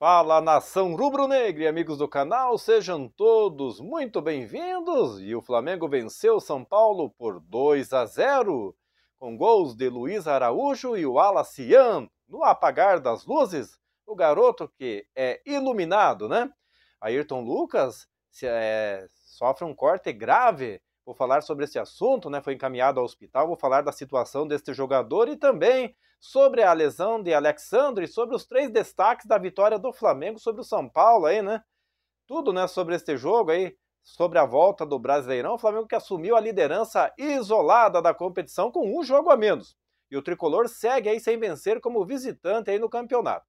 Fala, nação rubro-negra e amigos do canal, sejam todos muito bem-vindos. E o Flamengo venceu São Paulo por 2-0, com gols de Luiz Araújo e o Wallace Yan. No apagar das luzes, o garoto que é iluminado, né? Ayrton Lucas sofre um corte grave. Vou falar sobre esse assunto, né? Foi encaminhado ao hospital, vou falar da situação deste jogador e também sobre a lesão de Alex Sandro e sobre os 3 destaques da vitória do Flamengo sobre o São Paulo aí, né? Tudo, né, sobre este jogo aí, sobre a volta do Brasileirão, o Flamengo que assumiu a liderança isolada da competição com um jogo a menos. E o tricolor segue aí sem vencer como visitante aí no campeonato.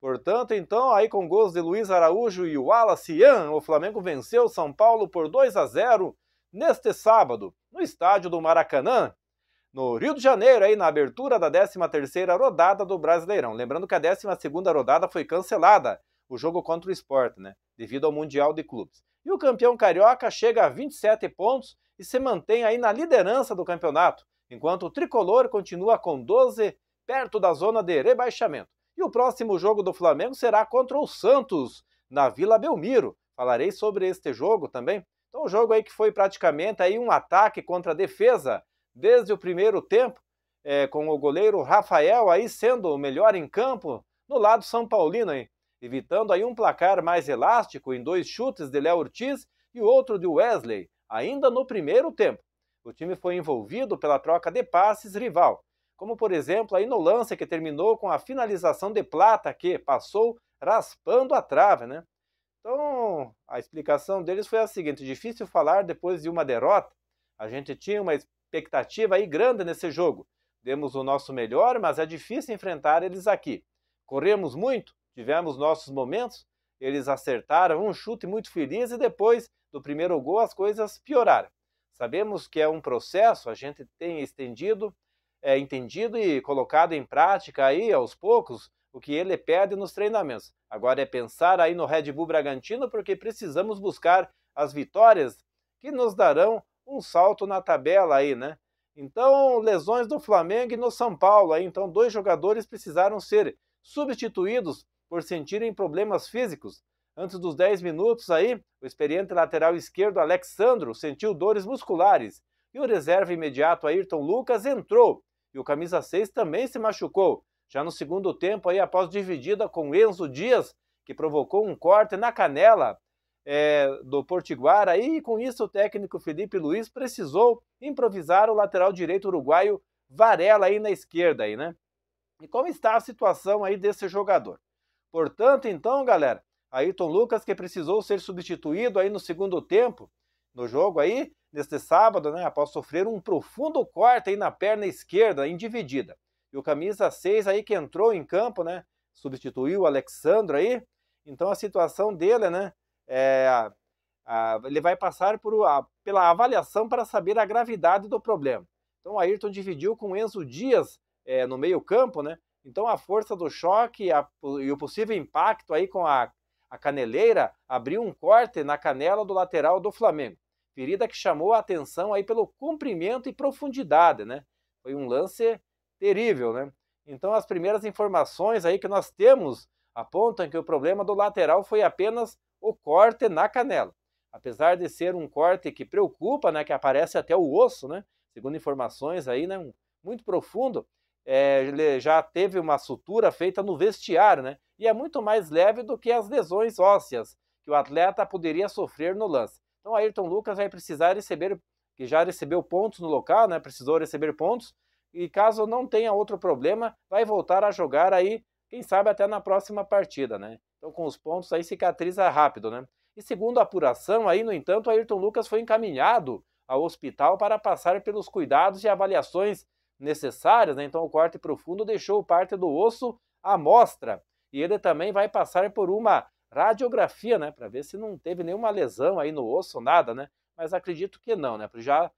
Portanto, então, aí com gols de Luiz Araújo e o Wallace Yan, o Flamengo venceu o São Paulo por 2-0 neste sábado, no estádio do Maracanã, no Rio de Janeiro, aí na abertura da 13ª rodada do Brasileirão. Lembrando que a 12ª rodada foi cancelada, o jogo contra o Sport, né, devido ao Mundial de Clubes. E o campeão carioca chega a 27 pontos e se mantém aí na liderança do campeonato, enquanto o tricolor continua com 12, perto da zona de rebaixamento. E o próximo jogo do Flamengo será contra o Santos, na Vila Belmiro. Falarei sobre este jogo também. Então, um jogo aí que foi praticamente aí um ataque contra a defesa, desde o primeiro tempo, com o goleiro Rafael aí sendo o melhor em campo no lado São Paulino, aí, evitando aí um placar mais elástico em 2 chutes de Léo Ortiz e outro de Wesley, ainda no primeiro tempo. O time foi envolvido pela troca de passes rival, como por exemplo aí no lance que terminou com a finalização de Plata, que passou raspando a trave, né? Então, a explicação deles foi a seguinte: difícil falar depois de uma derrota. A gente tinha uma expectativa aí grande nesse jogo. Demos o nosso melhor, mas é difícil enfrentar eles aqui. Corremos muito, tivemos nossos momentos, eles acertaram um chute muito feliz e depois do primeiro gol as coisas pioraram. Sabemos que é um processo, a gente tem entendido e colocado em prática aí aos poucos o que ele pede nos treinamentos. Agora é pensar aí no Red Bull Bragantino, porque precisamos buscar as vitórias que nos darão um salto na tabela aí, né? Então, lesões do Flamengo e no São Paulo aí, então 2 jogadores precisaram ser substituídos por sentirem problemas físicos. Antes dos 10 minutos aí, o experiente lateral esquerdo Alex Sandro sentiu dores musculares e o reserva imediato Ayrton Lucas entrou e o camisa 6 também se machucou. Já no segundo tempo, aí, após dividida com Enzo Dias, que provocou um corte na canela do Potiguar, aí, e com isso o técnico Felipe Luiz precisou improvisar o lateral direito uruguaio Varela aí na esquerda, aí, né? E como está a situação aí desse jogador? Portanto, então, galera, Ayrton Lucas que precisou ser substituído aí no segundo tempo, no jogo aí, neste sábado, né, após sofrer um profundo corte aí na perna esquerda, em dividida. E o camisa 6 aí que entrou em campo, né, substituiu o Alexandre aí, então a situação dele, né, ele vai passar pela avaliação para saber a gravidade do problema. Então o Ayrton dividiu com o Enzo Dias no meio campo, né, então a força do choque e o possível impacto aí com a caneleira abriu um corte na canela do lateral do Flamengo. Ferida que chamou a atenção aí pelo comprimento e profundidade, né? Foi um lance terrível, né? Então as primeiras informações aí que nós temos apontam que o problema do lateral foi apenas o corte na canela. Apesar de ser um corte que preocupa, né, que aparece até o osso, né? Segundo informações aí, né, muito profundo, ele já teve uma sutura feita no vestiário, né? E é muito mais leve do que as lesões ósseas que o atleta poderia sofrer no lance. Então, Ayrton Lucas vai precisar receber, que já recebeu pontos no local, né? Precisou receber pontos, e caso não tenha outro problema, vai voltar a jogar aí, quem sabe até na próxima partida, né? Então, com os pontos aí cicatriza rápido, né? E segundo a apuração aí, no entanto, Ayrton Lucas foi encaminhado ao hospital para passar pelos cuidados e avaliações necessárias, né? Então, o corte profundo deixou parte do osso à mostra, e ele também vai passar por uma radiografia, né, para ver se não teve nenhuma lesão aí no osso, nada, né? Mas acredito que não, né? Já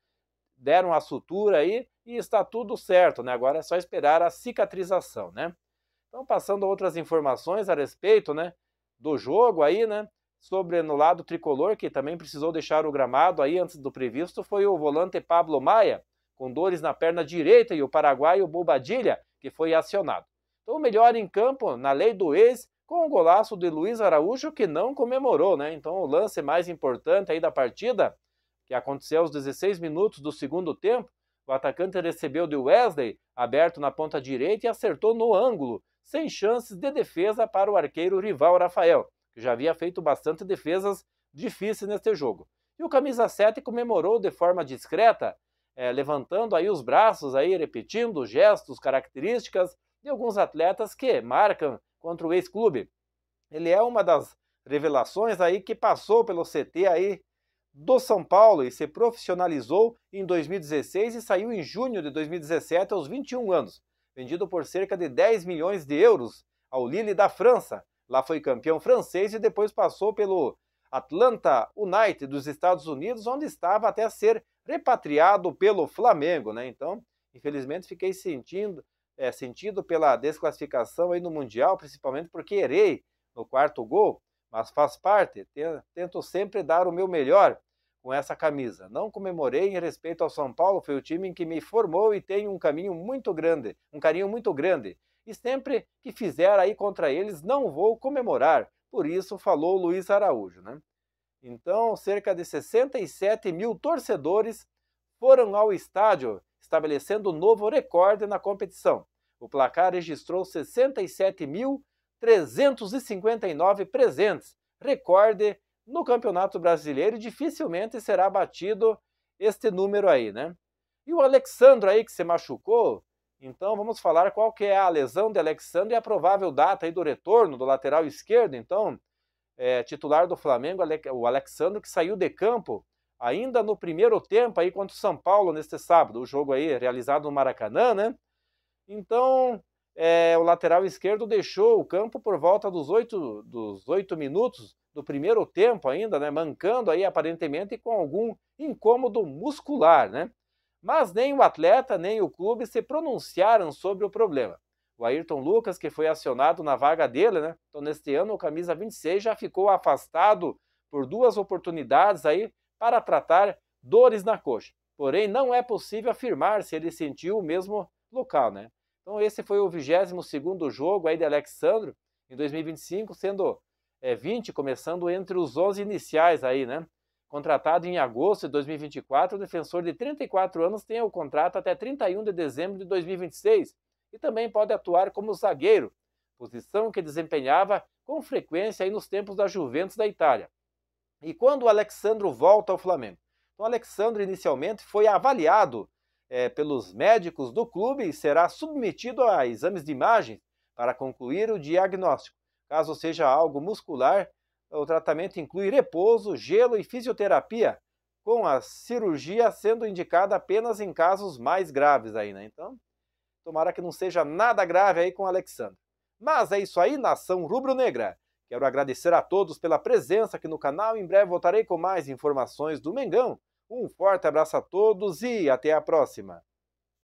deram a sutura aí e está tudo certo, né? Agora é só esperar a cicatrização, né? Então, passando a outras informações a respeito, né, do jogo aí, né, sobre no lado tricolor, que também precisou deixar o gramado aí antes do previsto, foi o volante Pablo Maia, com dores na perna direita, e o paraguaio Bobadilla, que foi acionado. Então, o melhor em campo, na lei do ex, com o golaço de Luiz Araújo, que não comemorou, né? Então o lance mais importante aí da partida, que aconteceu aos 16 minutos do segundo tempo, o atacante recebeu de Wesley, aberto na ponta direita, e acertou no ângulo, sem chances de defesa para o arqueiro rival Rafael, que já havia feito bastante defesas difíceis neste jogo. E o camisa 7 comemorou de forma discreta, levantando aí os braços, aí, repetindo gestos, características de alguns atletas que marcam contra o ex-clube. Ele é uma das revelações aí que passou pelo CT aí do São Paulo e se profissionalizou em 2016 e saiu em junho de 2017 aos 21 anos, vendido por cerca de 10 milhões de euros ao Lille da França. Lá foi campeão francês e depois passou pelo Atlanta United dos Estados Unidos, onde estava até ser repatriado pelo Flamengo, né? Então, infelizmente, fiquei sentido pela desclassificação aí no Mundial, principalmente porque errei no quarto gol, mas faz parte, tento sempre dar o meu melhor com essa camisa. Não comemorei em respeito ao São Paulo, foi o time em que me formou e tenho um carinho muito grande. E sempre que fizer aí contra eles, não vou comemorar. Por isso falou Luiz Araújo, né? Então, cerca de 67 mil torcedores foram ao estádio, estabelecendo um novo recorde na competição. O placar registrou 67.359 presentes, recorde no Campeonato Brasileiro, e dificilmente será batido este número aí, né? E o Alexandro aí que se machucou, então vamos falar qual que é a lesão de Alexandro e a provável data aí do retorno do lateral esquerdo. Então, titular do Flamengo, o Alexandro, que saiu de campo ainda no primeiro tempo aí contra o São Paulo neste sábado, o jogo aí realizado no Maracanã, né? Então, o lateral esquerdo deixou o campo por volta dos 8 minutos do primeiro tempo ainda, né? Mancando aí aparentemente com algum incômodo muscular, né? Mas nem o atleta nem o clube se pronunciaram sobre o problema. O Ayrton Lucas, que foi acionado na vaga dele, né? Então, neste ano, o camisa 26 já ficou afastado por 2 oportunidades aí para tratar dores na coxa. Porém, não é possível afirmar se ele sentiu o mesmo local, né? Então, esse foi o 22º jogo aí de Alexandro em 2025, sendo 20 começando entre os 11 iniciais aí, né? Contratado em agosto de 2024, o defensor de 34 anos tem o contrato até 31 de dezembro de 2026 e também pode atuar como zagueiro, posição que desempenhava com frequência aí nos tempos da Juventus da Itália. E quando o Alexandro volta ao Flamengo? Então, o Alexandro inicialmente foi avaliado pelos médicos do clube e será submetido a exames de imagem para concluir o diagnóstico. Caso seja algo muscular, o tratamento inclui repouso, gelo e fisioterapia, com a cirurgia sendo indicada apenas em casos mais graves aí, né? Então, tomara que não seja nada grave aí com o Alexandre. Mas é isso aí, nação rubro-negra. Quero agradecer a todos pela presença aqui no canal. Em breve voltarei com mais informações do Mengão. Um forte abraço a todos e até a próxima.